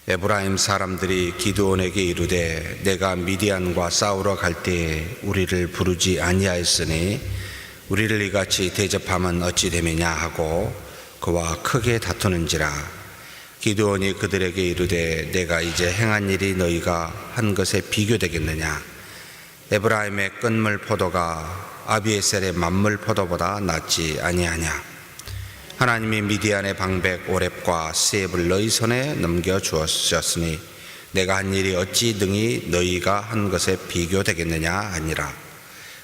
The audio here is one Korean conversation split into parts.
에브라임 사람들이 기드온에게 이르되 내가 미디안과 싸우러 갈 때에 우리를 부르지 아니하였으니 우리를 이같이 대접함은 어찌 됨이냐 하고 그와 크게 다투는지라. 기드온이 그들에게 이르되 내가 이제 행한 일이 너희가 한 것에 비교되겠느냐. 에브라임의 끈물 포도가 아비에셀의 만물 포도보다 낫지 아니하냐. 하나님이 미디안의 방백 오렙과 스앱을 너희 손에 넘겨 주었으니 내가 한 일이 어찌 능히 너희가 한 것에 비교되겠느냐 하니라.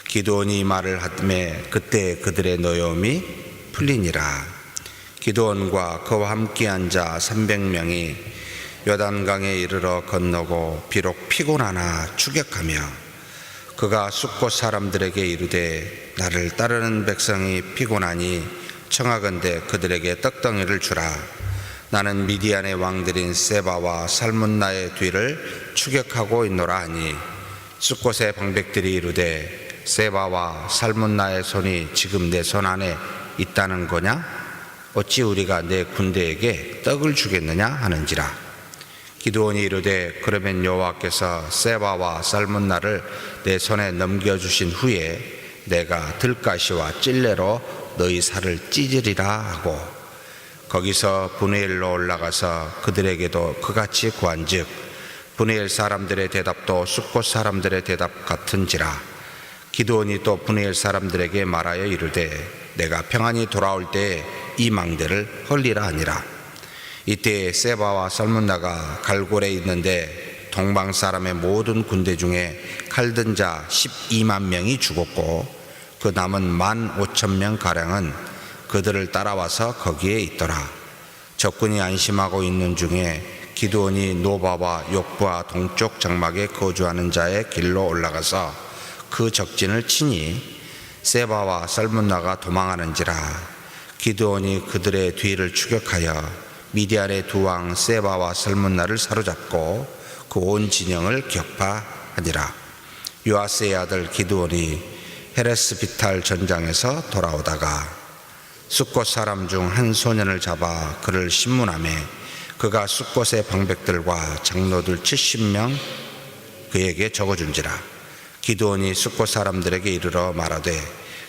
기드온이 이 말을 하매 그때 그들의 노여움이 풀리니라. 기드온과 그와 함께한 자 300명이 요단강에 이르러 건너고 비록 피곤하나 추격하며 그가 숫곳 사람들에게 이르되 나를 따르는 백성이 피곤하니 청하건대 그들에게 떡덩이를 주라. 나는 미디안의 왕들인 세바와 살문나의 뒤를 추격하고 있노라 하니 숫곳의 방백들이 이르되 세바와 살문나의 손이 지금 내 손 안에 있다는 거냐? 어찌 우리가 내 군대에게 떡을 주겠느냐 하는지라. 기드온이 이르되 그러면 여호와께서 세바와 살문나를 내 손에 넘겨주신 후에 내가 들가시와 찔레로 너희 살을 찢으리라 하고 거기서 브누엘로 올라가서 그들에게도 그같이 구한즉 브누엘 사람들의 대답도 숫곳 사람들의 대답 같은지라. 기드온이 또 브누엘 사람들에게 말하여 이르되 내가 평안히 돌아올 때에 이 망대를 헐리라 하니라. 이때 세바와 살문나가 갈골에 있는데 동방 사람의 모든 군대 중에 칼든 자 12만 명이 죽었고 그 남은 15,000명 가량은 그들을 따라와서 거기에 있더라. 적군이 안심하고 있는 중에 기드온이 노바와 욕부와 동쪽 장막에 거주하는 자의 길로 올라가서 그 적진을 치니 세바와 살문나가 도망하는지라. 기드온이 그들의 뒤를 추격하여 미디안의 두 왕 세바와 살문나를 사로잡고 그 온 진영을 격파하니라. 요아스의 아들 기드온이 헤레스 비탈 전장에서 돌아오다가 숫곳 사람 중 한 소년을 잡아 그를 신문하매 그가 숫곳의 방백들과 장로들 70명 그에게 적어준지라. 기드온이 숫곳 사람들에게 이르러 말하되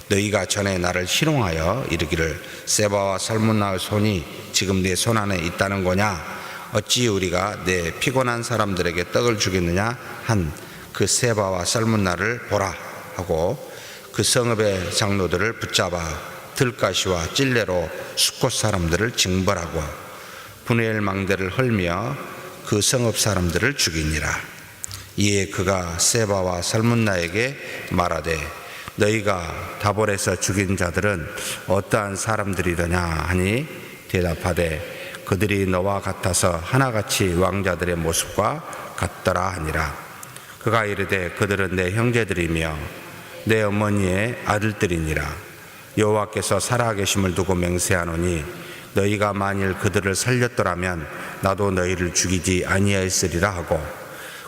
너희가 전에 나를 희롱하여 이르기를 세바와 살문나의 손이 지금 내 손 안에 있다는 거냐. 어찌 우리가 내 피곤한 사람들에게 떡을 주겠느냐 한 그 세바와 살문나를 보라 하고 그 성읍의 장로들을 붙잡아 들가시와 찔레로 숫곳 사람들을 징벌하고 브누엘 망대를 헐며 그 성읍 사람들을 죽이니라. 이에 그가 세바와 살문나에게 말하되 너희가 다볼에서 죽인 자들은 어떠한 사람들이더냐 하니 대답하되 그들이 너와 같아서 하나같이 왕자들의 모습과 같더라 하니라. 그가 이르되 그들은 내 형제들이며 내 어머니의 아들들이니라. 여호와께서 살아계심을 두고 맹세하노니 너희가 만일 그들을 살렸더라면 나도 너희를 죽이지 아니하였으리라 하고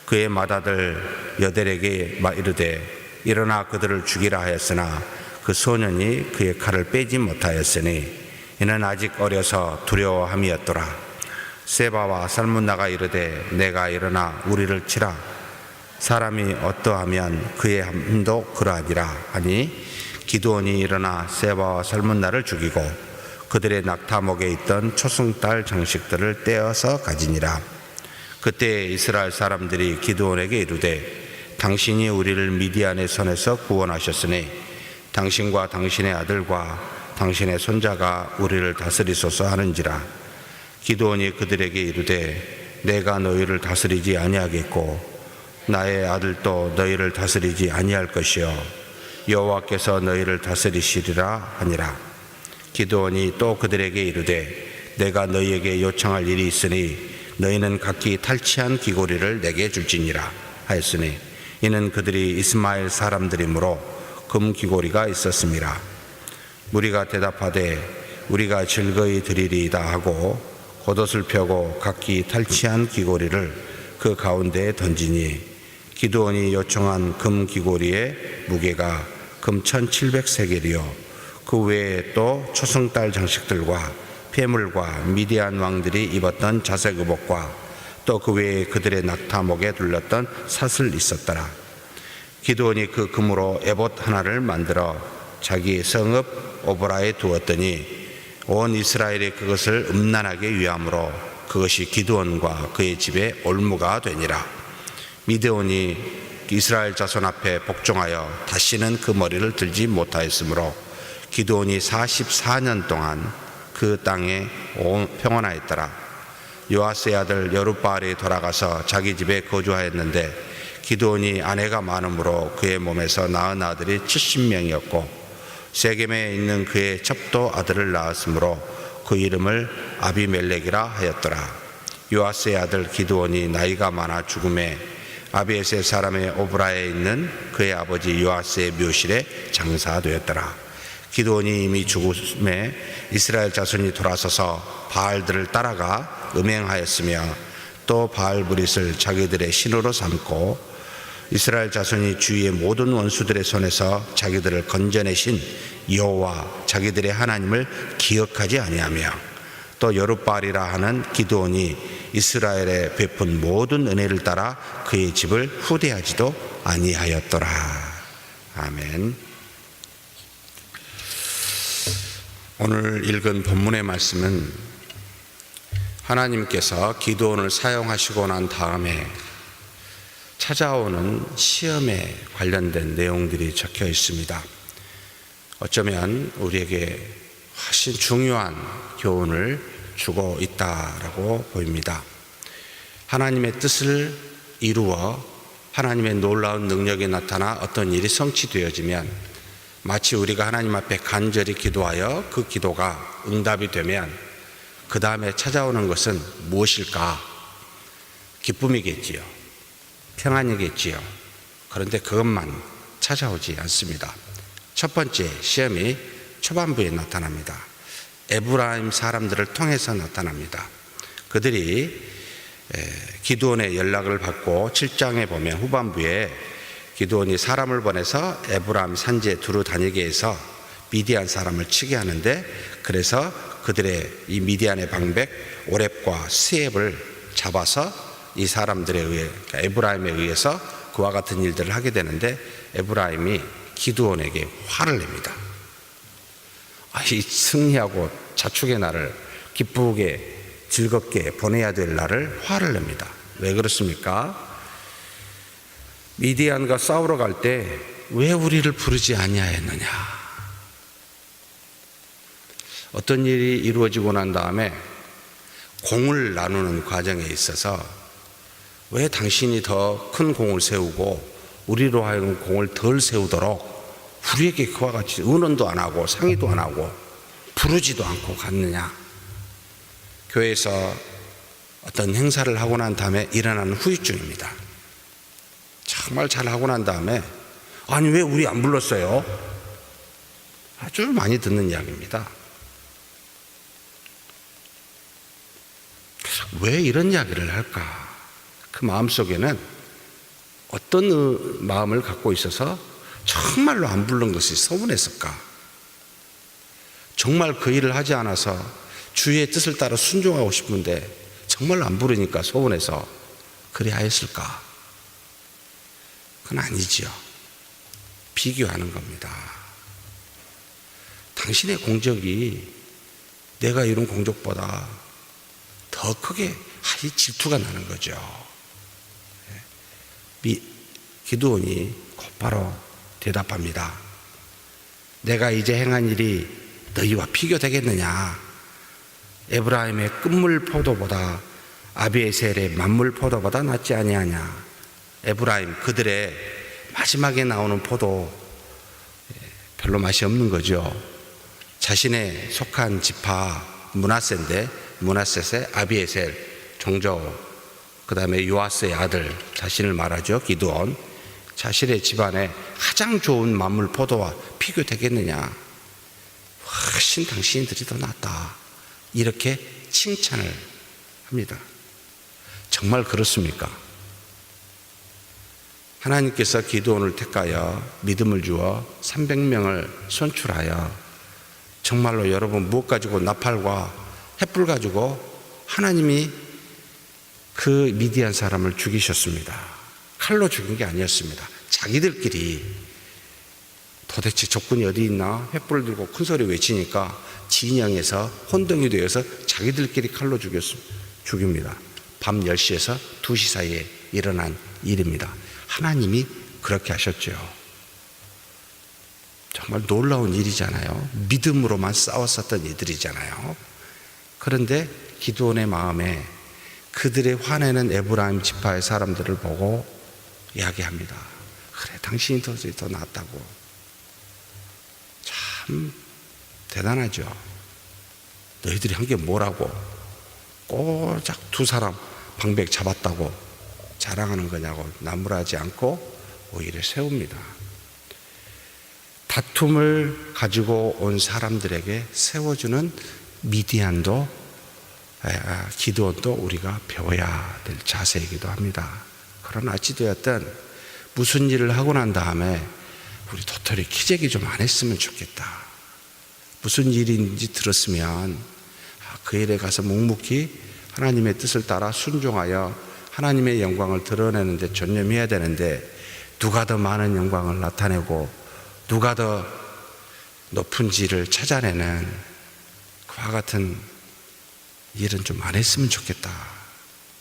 그의 맏아들 여델에게 이르되 일어나 그들을 죽이라 하였으나 그 소년이 그의 칼을 빼지 못하였으니 이는 아직 어려서 두려워함이었더라. 세바와 살문나가 이르되 내가 일어나 우리를 치라. 사람이 어떠하면 그의 함도 그러하니라 하니 기드온이 일어나 세바와 살문나를 죽이고 그들의 낙타목에 있던 초승달 장식들을 떼어서 가지니라. 그때 이스라엘 사람들이 기드온에게 이르되 당신이 우리를 미디안의 손에서 구원하셨으니 당신과 당신의 아들과 당신의 손자가 우리를 다스리소서 하는지라. 기드온이 그들에게 이르되 내가 너희를 다스리지 아니하겠고 나의 아들도 너희를 다스리지 아니할 것이요 여호와께서 너희를 다스리시리라 하니라. 기드온이 또 그들에게 이르되 내가 너희에게 요청할 일이 있으니 너희는 각기 탈취한 귀고리를 내게 줄지니라 하였으니 이는 그들이 이스마엘 사람들이므로 금 귀고리가 있었음이라. 무리가 대답하되 우리가 즐거이 드리리이다 하고 겉옷을 펴고 각기 탈취한 귀고리를 그 가운데에 던지니 기드온이 요청한 금 귀고리의 무게가 금 1700세겔이요 그 외에 또 초승달 장식들과 폐물과 미디안 왕들이 입었던 자색 의복과 또 그 외에 그들의 낙타목에 둘렀던 삿을 있었더라. 기드온이 그 금으로 에봇 하나를 만들어 자기 성읍 오보라에 두었더니 온 이스라엘이 그것을 음란하게 위함으로 그것이 기드온과 그의 집에 올무가 되니라. 미드온이 이스라엘 자손 앞에 복종하여 다시는 그 머리를 들지 못하였으므로 기드온이 44년 동안 그 땅에 평안하였더라. 요아스의 아들 여룹바알이 돌아가서 자기 집에 거주하였는데 기드온이 아내가 많으므로 그의 몸에서 낳은 아들이 70명이었고 세겜에 있는 그의 첩도 아들을 낳았으므로 그 이름을 아비멜렉이라 하였더라. 요아스의 아들 기드온이 나이가 많아 죽음에 아비에셀 사람의 오브라에 있는 그의 아버지 요아스의 묘실에 장사되었더라. 기드온이 이미 죽음에 이스라엘 자손이 돌아서서 바알들을 따라가 음행하였으며 또 바알브릿을 자기들의 신으로 삼고 이스라엘 자손이 주위의 모든 원수들의 손에서 자기들을 건져내신 여호와 자기들의 하나님을 기억하지 아니하며 또 여룹바알이라 하는 기드온이 이스라엘에 베푼 모든 은혜를 따라 그의 집을 후대하지도 아니하였더라. 아멘. 오늘 읽은 본문의 말씀은 하나님께서 기드온을 사용하시고 난 다음에 찾아오는 시험에 관련된 내용들이 적혀 있습니다. 어쩌면 우리에게 훨씬 중요한 교훈을 주고 있다라고 보입니다. 하나님의 뜻을 이루어 하나님의 놀라운 능력이 나타나 어떤 일이 성취되어지면 마치 우리가 하나님 앞에 간절히 기도하여 그 기도가 응답이 되면 그 다음에 찾아오는 것은 무엇일까? 기쁨이겠지요. 평안이겠지요. 그런데 그것만 찾아오지 않습니다. 첫 번째 시험이 초반부에 나타납니다. 에브라임 사람들을 통해서 나타납니다. 그들이 기드온의 연락을 받고 7장에 보면 후반부에 기드온이 사람을 보내서 에브라임 산지에 두루 다니게 해서 미디안 사람을 치게 하는데, 그래서 그들의 이 미디안의 방백 오렙과 스엡을 잡아서 이 사람들에 의해, 그러니까 에브라임에 의해서 그와 같은 일들을 하게 되는데, 에브라임이 기드온에게 화를 냅니다. 이 승리하고 자축의 날을 기쁘게 즐겁게 보내야 될 날을 화를 냅니다. 왜 그렇습니까? 미디안과 싸우러 갈 때 왜 우리를 부르지 아니하였느냐? 어떤 일이 이루어지고 난 다음에 공을 나누는 과정에 있어서 왜 당신이 더 큰 공을 세우고 우리로 하여금 공을 덜 세우도록 우리에게 그와 같이 의논도 안 하고 상의도 안 하고 부르지도 않고 갔느냐? 교회에서 어떤 행사를 하고 난 다음에 일어나는 후유증입니다. 정말 잘 하고 난 다음에 아니 왜 우리 안 불렀어요? 아주 많이 듣는 이야기입니다. 왜 이런 이야기를 할까? 그 마음속에는 어떤 마음을 갖고 있어서 정말로 안 부른 것이 서운했을까? 정말 그 일을 하지 않아서 주의 뜻을 따라 순종하고 싶은데 정말 안 부르니까 서운해서 그리 하였을까? 그건 아니지요. 비교하는 겁니다. 당신의 공적이 내가 이룬 공적보다 더 크게 질투가 나는 거죠. 기드온이 곧바로 대답합니다. 내가 이제 행한 일이 너희와 비교되겠느냐? 에브라임의 끝물 포도보다 아비에셀의 만물 포도보다 낫지 아니하냐? 에브라임 그들의 마지막에 나오는 포도 별로 맛이 없는 거죠. 자신의 속한 지파 므낫세인데 므낫셋의 아비에셀 종족, 그 다음에 요아스의 아들 자신을 말하죠. 기드온. 자신의 집안에 가장 좋은 만물 포도와 비교되겠느냐? 훨씬 당신들이 더 낫다. 이렇게 칭찬을 합니다. 정말 그렇습니까? 하나님께서 기드온을 택하여 믿음을 주어 300명을 선출하여 정말로 여러분 무엇 가지고 나팔과 횃불 가지고 하나님이 그 미디안 사람을 죽이셨습니다. 칼로 죽인 게 아니었습니다. 자기들끼리 도대체 적군이 어디 있나 횃불을 들고 큰 소리 외치니까 진영에서 혼동이 되어서 자기들끼리 칼로 죽입니다. 밤 10시에서 2시 사이에 일어난 일입니다. 하나님이 그렇게 하셨죠. 정말 놀라운 일이잖아요. 믿음으로만 싸웠었던 이들이잖아요. 그런데 기드온의 마음에 그들의 화내는 에브라임 지파의 사람들을 보고 이야기합니다. 그래, 당신이 더 낫다고. 참 대단하죠. 너희들이 한 게 뭐라고 꼬작 두 사람 방백 잡았다고 자랑하는 거냐고 나무라지 않고 오히려 세웁니다. 다툼을 가지고 온 사람들에게 세워주는 미디안도 기드온도 우리가 배워야 될 자세이기도 합니다. 그러나 어찌되었든 무슨 일을 하고 난 다음에 우리 도토리 키재기 좀 안 했으면 좋겠다. 무슨 일인지 들었으면 그 일에 가서 묵묵히 하나님의 뜻을 따라 순종하여 하나님의 영광을 드러내는 데 전념해야 되는데 누가 더 많은 영광을 나타내고 누가 더 높은 지를 찾아내는 그와 같은 일은 좀 안 했으면 좋겠다.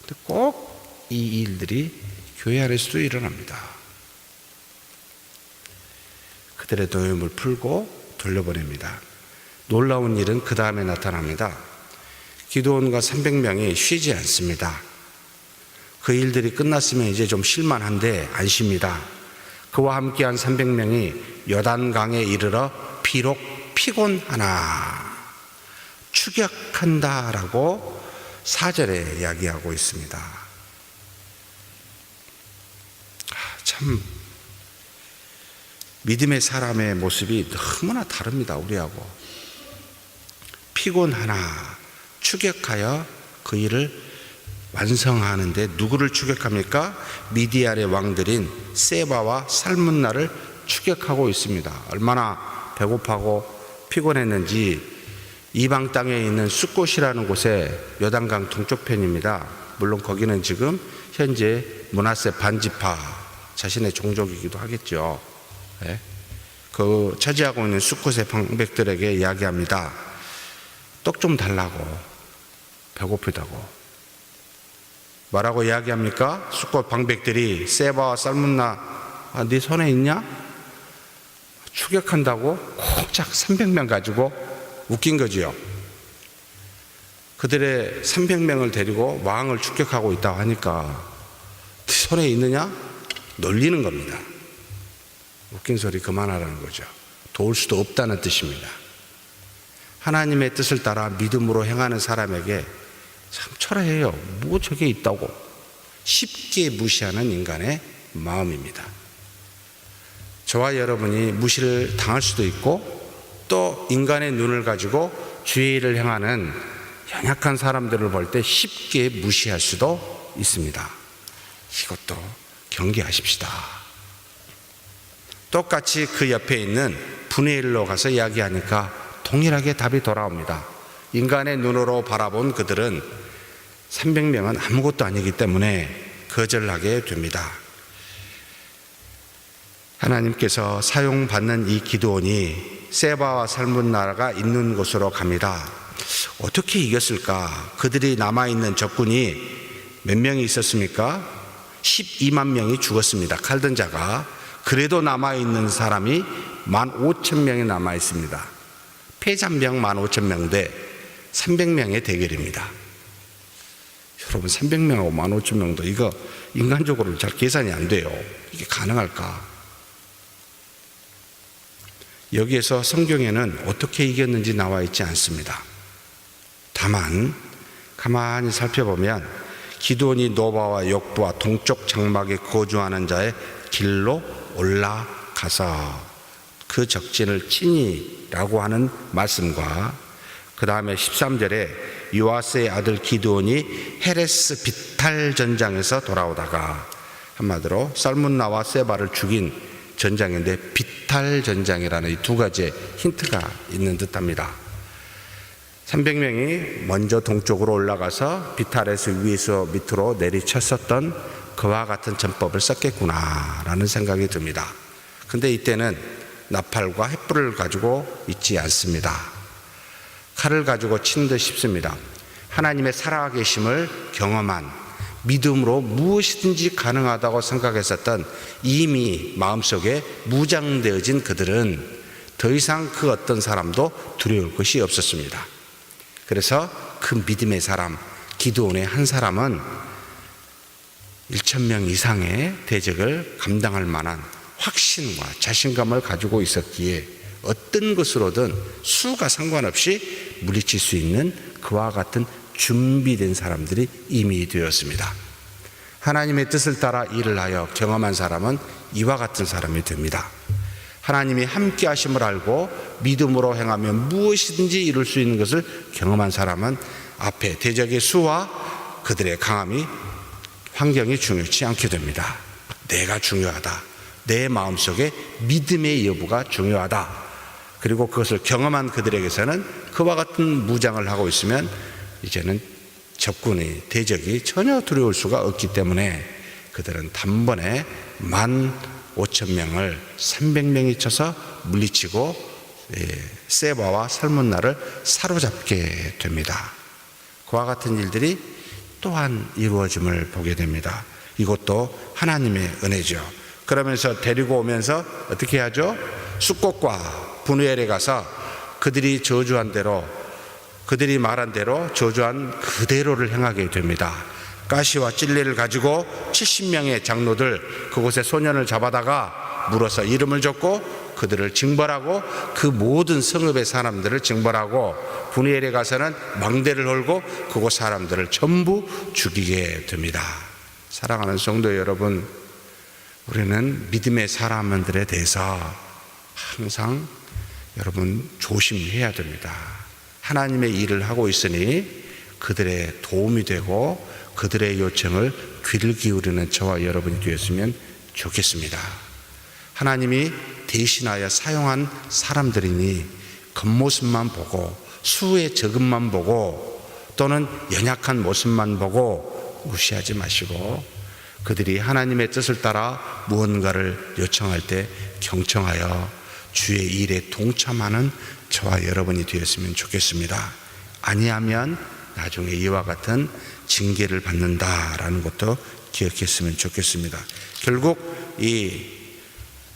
근데 꼭 이 일들이 교회 안에서도 일어납니다. 그들의 노염을 풀고 돌려보냅니다. 놀라운 일은 그 다음에 나타납니다. 기드온과 300명이 쉬지 않습니다. 그 일들이 끝났으면 이제 좀 쉴만한데 안 쉽니다. 그와 함께한 300명이 요단강에 이르러 비록 피곤하나 추격한다라고 4절에 이야기하고 있습니다. 참 믿음의 사람의 모습이 너무나 다릅니다. 우리하고. 피곤하나 추격하여 그 일을 완성하는데 누구를 추격합니까? 미디안의 왕들인 세바와 살문나를 추격하고 있습니다. 얼마나 배고파고 피곤했는지 이방 땅에 있는 숫곳이라는 곳에 요단강 동쪽편입니다. 물론 거기는 지금 현재 므낫세 반지파 자신의 종족이기도 하겠죠. 네? 그 차지하고 있는 숫곳의 방백들에게 이야기합니다. 떡 좀 달라고, 배고프다고. 뭐라고 이야기합니까? 숫곳 방백들이 세바와 살문나 네 손에 있냐? 추격한다고 콕짝 300명 가지고 웃긴 거지요. 그들의 300명을 데리고 왕을 추격하고 있다고 하니까 네 손에 있느냐? 놀리는 겁니다. 웃긴 소리 그만하라는 거죠. 도울 수도 없다는 뜻입니다. 하나님의 뜻을 따라 믿음으로 행하는 사람에게 참 초라해요. 뭐 저게 있다고 쉽게 무시하는 인간의 마음입니다. 저와 여러분이 무시를 당할 수도 있고 또 인간의 눈을 가지고 주의 일을 행하는 연약한 사람들을 볼 때 쉽게 무시할 수도 있습니다. 이것도 경계하십시다. 똑같이 그 옆에 있는 분의 일로 가서 이야기하니까 동일하게 답이 돌아옵니다. 인간의 눈으로 바라본 그들은 300명은 아무것도 아니기 때문에 거절하게 됩니다. 하나님께서 사용받는 이 기드온이 세바와 살문나라가 있는 곳으로 갑니다. 어떻게 이겼을까? 그들이 남아있는 적군이 몇 명이 있었습니까? 12만 명이 죽었습니다. 칼든 자가. 그래도 남아있는 사람이 15,000명이 남아있습니다. 패잔병 15,000명 대 300명의 대결입니다. 여러분 300명하고 15,000명도 이거 인간적으로 잘 계산이 안 돼요. 이게 가능할까? 여기에서 성경에는 어떻게 이겼는지 나와 있지 않습니다. 다만 가만히 살펴보면 기드온이 노바와 욕부와 동쪽 장막에 거주하는 자의 길로 올라가서 그 적진을 치니라고 하는 말씀과 그 다음에 13절에 요아스의 아들 기드온이 헤레스 비탈 전장에서 돌아오다가 한마디로 살문나와 세바를 죽인 전장인데 비탈 전장이라는 이 두 가지의 힌트가 있는 듯합니다. 300명이 먼저 동쪽으로 올라가서 비탈에서 위에서 밑으로 내리쳤었던 그와 같은 전법을 썼겠구나라는 생각이 듭니다. 근데 이때는 나팔과 횃불을 가지고 있지 않습니다. 칼을 가지고 치는 듯 싶습니다. 하나님의 살아계심을 경험한 믿음으로 무엇이든지 가능하다고 생각했었던 이미 마음속에 무장되어진 그들은 더 이상 그 어떤 사람도 두려울 것이 없었습니다. 그래서 그 믿음의 사람 기드온의 한 사람은 1,000명 이상의 대적을 감당할 만한 확신과 자신감을 가지고 있었기에 어떤 것으로든 수가 상관없이 물리칠 수 있는 그와 같은 준비된 사람들이 이미 되었습니다. 하나님의 뜻을 따라 일을 하여 경험한 사람은 이와 같은 사람이 됩니다. 하나님이 함께 하심을 알고 믿음으로 행하면 무엇이든지 이룰 수 있는 것을 경험한 사람은 앞에 대적의 수와 그들의 강함이 환경이 중요치 않게 됩니다. 내가 중요하다. 내 마음속에 믿음의 여부가 중요하다. 그리고 그것을 경험한 그들에게서는 그와 같은 무장을 하고 있으면 이제는 적군의 대적이 전혀 두려울 수가 없기 때문에 그들은 단번에 15,000명을 300명이 쳐서 물리치고 세바와 살문나를 사로잡게 됩니다. 그와 같은 일들이 또한 이루어짐을 보게 됩니다. 이것도 하나님의 은혜죠. 그러면서 데리고 오면서 어떻게 하죠? 숫꽃과 분우엘에 가서 그들이 저주한 대로, 그들이 말한 대로 저주한 그대로를 행하게 됩니다. 가시와 찔레를 가지고 70명의 장로들 그곳에 소년을 잡아다가 물어서 이름을 줬고 그들을 징벌하고 그 모든 성읍의 사람들을 징벌하고 분우엘에 가서는 망대를 헐고 그곳 사람들을 전부 죽이게 됩니다. 사랑하는 성도 여러분, 우리는 믿음의 사람들에 대해서 항상 여러분 조심해야 됩니다. 하나님의 일을 하고 있으니 그들의 도움이 되고 그들의 요청을 귀를 기울이는 저와 여러분이 되었으면 좋겠습니다. 하나님이 대신하여 사용한 사람들이니 겉모습만 보고 수의 적음만 보고 또는 연약한 모습만 보고 무시하지 마시고 그들이 하나님의 뜻을 따라 무언가를 요청할 때 경청하여 주의 일에 동참하는 저와 여러분이 되었으면 좋겠습니다. 아니하면 나중에 이와 같은 징계를 받는다라는 것도 기억했으면 좋겠습니다. 결국 이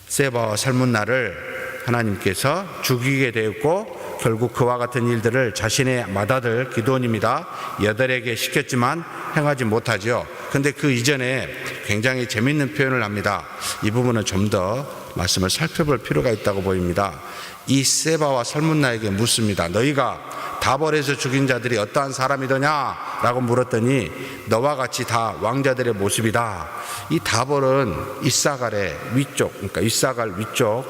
세바와 살문나를 하나님께서 죽이게 되었고 결국 그와 같은 일들을 자신의 맏아들 기드온입니다. 여덟에게 시켰지만 행하지 못하죠. 그런데 그 이전에 굉장히 재미있는 표현을 합니다. 이 부분은 좀 더 말씀을 살펴볼 필요가 있다고 보입니다. 이 세바와 살문나에게 묻습니다. 너희가 다볼에서 죽인 자들이 어떠한 사람이더냐? 라고 물었더니 너와 같이 다 왕자들의 모습이다. 이 다볼은 이사갈의 위쪽, 그러니까 이사갈 위쪽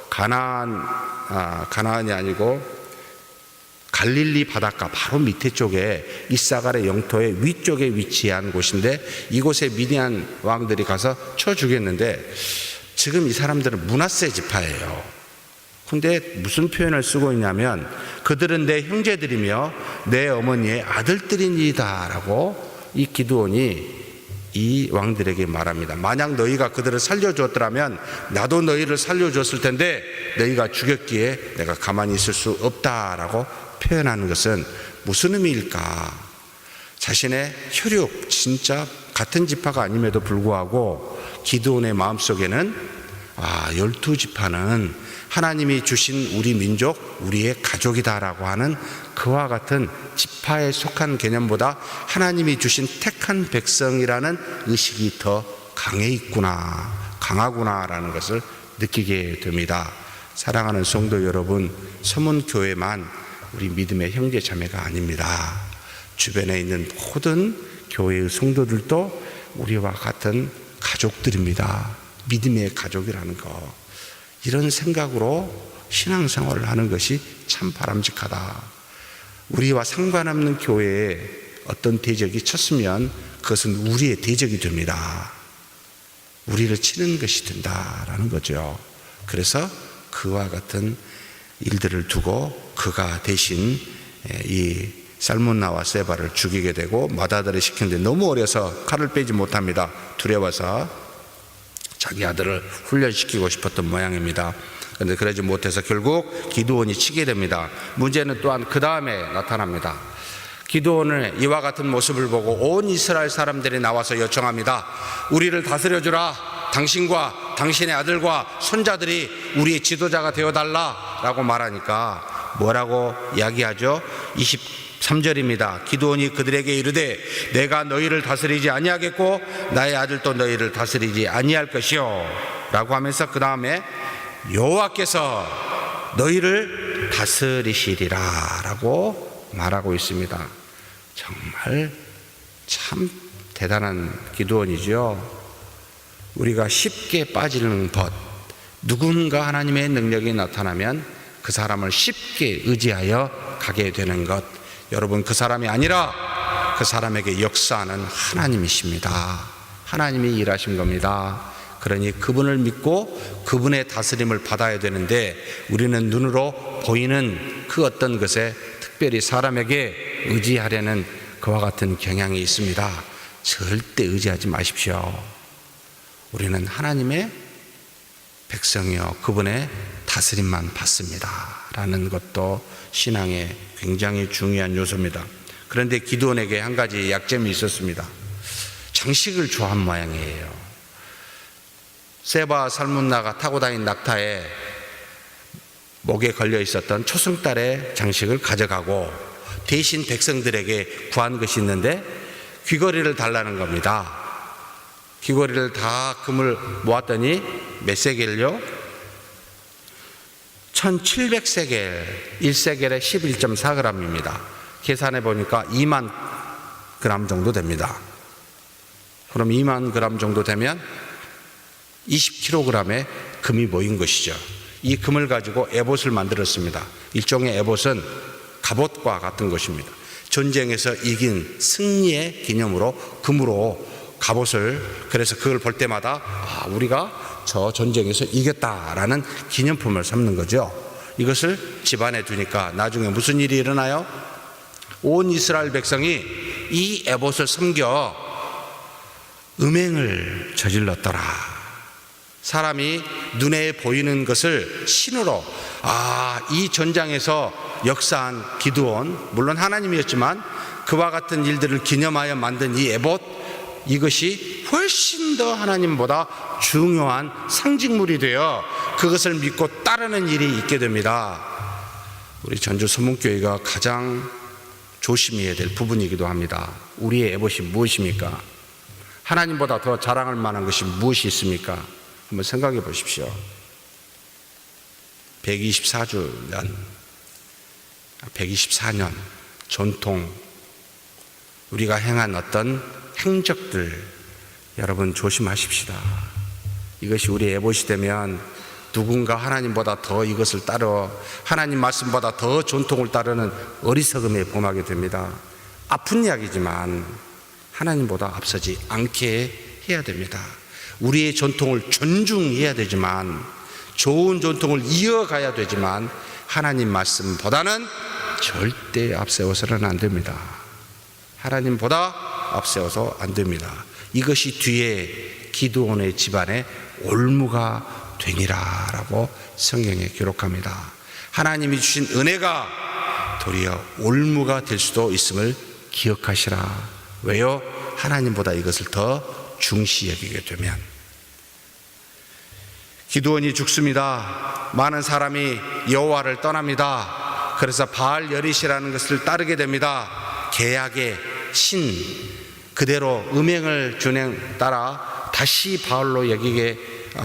가나안이 아니고 갈릴리 바닷가 바로 밑에 쪽에 이사갈의 영토의 위쪽에 위치한 곳인데 이곳에 미디안 왕들이 가서 쳐 죽였는데 지금 이 사람들은 므낫세 지파예요. 근데 무슨 표현을 쓰고 있냐면 그들은 내 형제들이며 내 어머니의 아들들이니이다 라고 이 기드온이 이 왕들에게 말합니다. 만약 너희가 그들을 살려주었더라면 나도 너희를 살려주었을 텐데 너희가 죽였기에 내가 가만히 있을 수 없다라고 표현하는 것은 무슨 의미일까? 자신의 혈육 진짜 같은 지파가 아님에도 불구하고 기드온의 마음속에는 12지파는 하나님이 주신 우리 민족, 우리의 가족이다라고 하는 그와 같은 지파에 속한 개념보다 하나님이 주신 택한 백성이라는 의식이 더 강하구나라는 것을 느끼게 됩니다. 사랑하는 성도 여러분, 서문교회만 우리 믿음의 형제 자매가 아닙니다. 주변에 있는 모든 교회의 성도들도 우리와 같은 가족들입니다. 믿음의 가족이라는 거, 이런 생각으로 신앙생활을 하는 것이 참 바람직하다. 우리와 상관없는 교회에 어떤 대적이 쳤으면 그것은 우리의 대적이 됩니다. 우리를 치는 것이 된다라는 거죠. 그래서 그와 같은 일들을 두고 그가 대신 이 살문나와 세바를 죽이게 되고 맏아들을 시키는데 너무 어려서 칼을 빼지 못합니다. 두려워서 자기 아들을 훈련시키고 싶었던 모양입니다. 그런데 그러지 못해서 결국 기드온이 치게 됩니다. 문제는 또한 그 다음에 나타납니다. 기드온의 이와 같은 모습을 보고 온 이스라엘 사람들이 나와서 요청합니다. 우리를 다스려주라. 당신과 당신의 아들과 손자들이 우리의 지도자가 되어달라라고 말하니까 뭐라고 이야기하죠? 23절입니다. 기드온이 그들에게 이르되 내가 너희를 다스리지 아니하겠고 나의 아들도 너희를 다스리지 아니할 것이요 라고 하면서 그 다음에 여호와께서 너희를 다스리시리라 라고 말하고 있습니다. 정말 참 대단한 기드온이죠. 우리가 쉽게 빠지는 것, 누군가 하나님의 능력이 나타나면 그 사람을 쉽게 의지하여 가게 되는 것, 여러분 그 사람이 아니라 그 사람에게 역사하는 하나님이십니다. 하나님이 일하신 겁니다. 그러니 그분을 믿고 그분의 다스림을 받아야 되는데 우리는 눈으로 보이는 그 어떤 것에 특별히 사람에게 의지하려는 그와 같은 경향이 있습니다. 절대 의지하지 마십시오. 우리는 하나님의 백성이요 그분의 다스림만 받습니다 라는 것도 신앙의 굉장히 중요한 요소입니다. 그런데 기드온에게 한 가지 약점이 있었습니다. 장식을 좋아한 모양이에요. 세바 살문나가 타고 다닌 낙타에 목에 걸려 있었던 초승달의 장식을 가져가고 대신 백성들에게 구한 것이 있는데 귀걸이를 달라는 겁니다. 귀걸이를 다 금을 모았더니 몇 세겔요? 1700세겔, 1세겔에 11.4g입니다. 계산해 보니까 2만 그램 정도 됩니다. 그럼 2만 그램 정도 되면 20kg의 금이 모인 것이죠. 이 금을 가지고 에봇을 만들었습니다. 일종의 에봇은 갑옷과 같은 것입니다. 전쟁에서 이긴 승리의 기념으로 금으로 갑옷을, 그래서 그걸 볼 때마다 우리가 저 전쟁에서 이겼다라는 기념품을 삼는 거죠. 이것을 집안에 두니까 나중에 무슨 일이 일어나요? 온 이스라엘 백성이 이 에봇을 섬겨 음행을 저질렀더라. 사람이 눈에 보이는 것을 신으로 이 전장에서 역사한 기드온, 물론 하나님이었지만 그와 같은 일들을 기념하여 만든 이 에봇, 이것이 훨씬 더 하나님보다 중요한 상징물이 되어 그것을 믿고 따르는 일이 있게 됩니다. 우리 전주 서문교회가 가장 조심해야 될 부분이기도 합니다. 우리의 에봇이 무엇입니까? 하나님보다 더 자랑할 만한 것이 무엇이 있습니까? 한번 생각해 보십시오. 124년 전통, 우리가 행한 어떤 행적들, 여러분 조심하십시다. 이것이 우리 에봇이 되면 누군가 하나님보다 더 이것을 따르어 하나님 말씀보다 더 전통을 따르는 어리석음에 범하게 됩니다. 아픈 이야기지만 하나님보다 앞서지 않게 해야 됩니다. 우리의 전통을 존중해야 되지만, 좋은 전통을 이어가야 되지만 하나님 말씀보다는 절대 앞세워서는 안 됩니다. 하나님보다 앞세워서 안 됩니다. 이것이 뒤에 기드온의 집안에 올무가 되니라 라고 성경에 기록합니다. 하나님이 주신 은혜가 도리어 올무가 될 수도 있음을 기억하시라. 왜요? 하나님보다 이것을 더 중시 여기게 되면. 기드온이 죽습니다. 많은 사람이 여호와를 떠납니다. 그래서 바알 여릿이라는 것을 따르게 됩니다. 계약의 신, 그대로 음행을 따라 다시 바알로 여기게,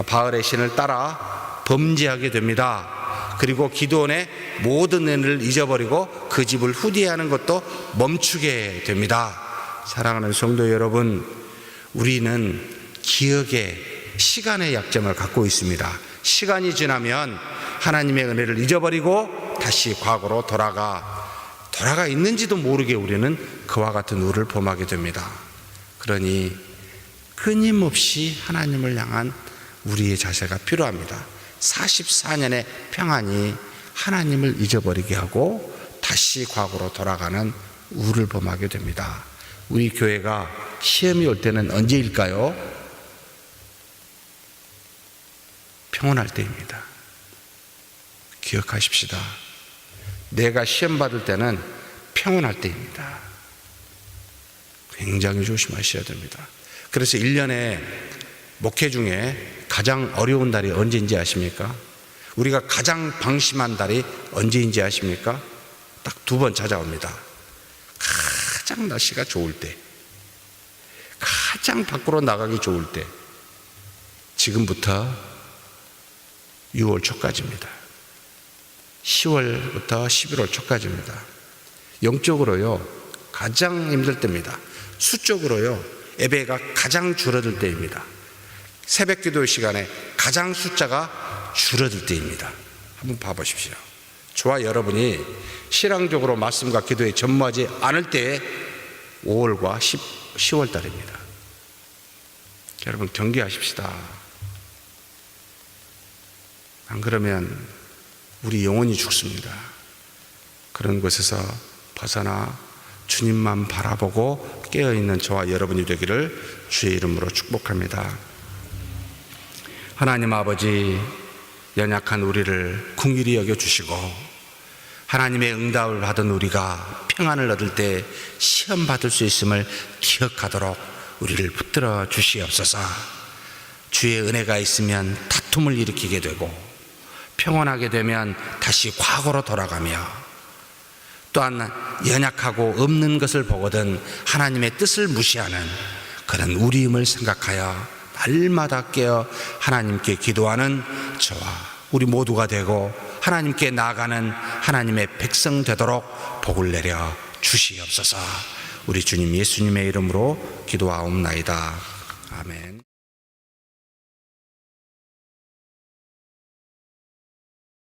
바알의 신을 따라 범죄하게 됩니다. 그리고 기드온의 모든 은혜를 잊어버리고 그 집을 후퇴하는 것도 멈추게 됩니다. 사랑하는 성도 여러분, 우리는 기억의 시간의 약점을 갖고 있습니다. 시간이 지나면 하나님의 은혜를 잊어버리고 다시 과거로 돌아가 있는지도 모르게 우리는 그와 같은 우를 범하게 됩니다. 그러니 끊임없이 하나님을 향한 우리의 자세가 필요합니다. 44년의 평안이 하나님을 잊어버리게 하고 다시 과거로 돌아가는 우를 범하게 됩니다. 우리 교회가 시험이 올 때는 언제일까요? 평온할 때입니다. 기억하십시다. 내가 시험 받을 때는 평온할 때입니다. 굉장히 조심하셔야 됩니다. 그래서 1년에 목회 중에 가장 어려운 달이 언제인지 아십니까? 우리가 가장 방심한 달이 언제인지 아십니까? 딱 2번 찾아옵니다. 가장 날씨가 좋을 때, 가장 밖으로 나가기 좋을 때, 지금부터 6월 초까지입니다. 10월부터 11월 초까지입니다. 영적으로요, 가장 힘들 때입니다. 수적으로요, 예배가 가장 줄어들 때입니다. 새벽 기도 시간에 가장 숫자가 줄어들 때입니다. 한번 봐보십시오. 저와 여러분이 신앙적으로 말씀과 기도에 전무하지 않을 때에 5월과 10월 달입니다. 여러분 경계하십시다. 안 그러면 우리 영혼이 죽습니다. 그런 곳에서 벗어나 주님만 바라보고 깨어있는 저와 여러분이 되기를 주의 이름으로 축복합니다. 하나님 아버지, 연약한 우리를 긍휼히 여겨주시고 하나님의 응답을 받은 우리가 평안을 얻을 때 시험 받을 수 있음을 기억하도록 우리를 붙들어 주시옵소서. 주의 은혜가 있으면 다툼을 일으키게 되고 평온하게 되면 다시 과거로 돌아가며 또한 연약하고 없는 것을 보거든 하나님의 뜻을 무시하는 그런 우리임을 생각하여 날마다 깨어 하나님께 기도하는 저와 우리 모두가 되고 하나님께 나아가는 하나님의 백성 되도록 복을 내려 주시옵소서. 우리 주님 예수님의 이름으로 기도하옵나이다. 아멘.